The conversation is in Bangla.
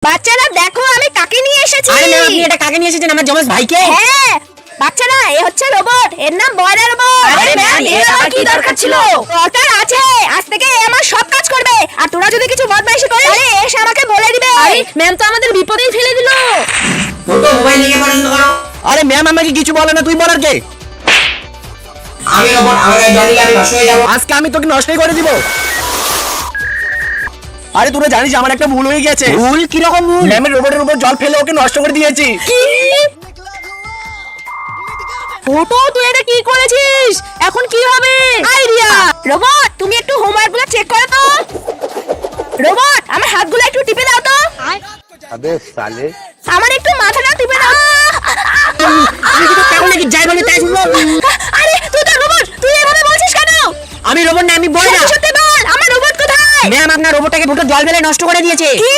বাচ্চারা দেখো আমি কাকে নিয়ে এসেছি। আরে ম্যাম, আপনি এটা কাকে নিয়ে এসেছেন? আমার জমজ ভাইকে। হ্যাঁ বাচ্চারা, এ হচ্ছে রোবট, এর নাম বয়রা রোবট। আরে ম্যাম, এর আবার কি দরকার ছিল? দরকার আছে, আজ থেকে এ আমার সব কাজ করবে। আর তোরা যদি কিছু বদমাইশি করিস তাহলে এসে আমাকে বলে দিবে। আরে ম্যাম তো আমাদের বিপদেই ফেলে দিল। মোবাইল নিয়ে পছন্দ করো। আরে ম্যাম আমাকে কিছু বলে না, তুই বলার কে? আমি রোবট, আমাকে জল দিলে আমি নষ্ট হয়ে যাবো। আজকে আমি তোকে নষ্টই করে দিব। আরে তোরা জানিস আমার একটা ভুল হয়ে গেছে। ভুল? কিরকম ভুল? ম্যামের রোবটের উপর জল ফেলে ওকে নষ্ট করে দিয়েছি। কি? ফটো, তুই এটা কি করেছিস? এখন কি হবে? আইডিয়া। রোবট তুমি একটু হোমওয়ার্কগুলো চেক করো তো। রোবট আমার হাতগুলো একটু টিপে দাও তো। আবে সালে, আমার একটু মাথাটা টিপে দাও। আমি কিন্তু তাহলে কি যাই বলি তাই শুনবো? আরে তুই তো রোবট, তুই এভাবে বলছিস কেন? আমি রোবট না, আমি বয়রা। সত্যি বল, আমার রোবট কোথায়? ম্যাম আপনার রোবটটাকে ফুটো জল ফেলে নষ্ট করে দিয়েছে। কি?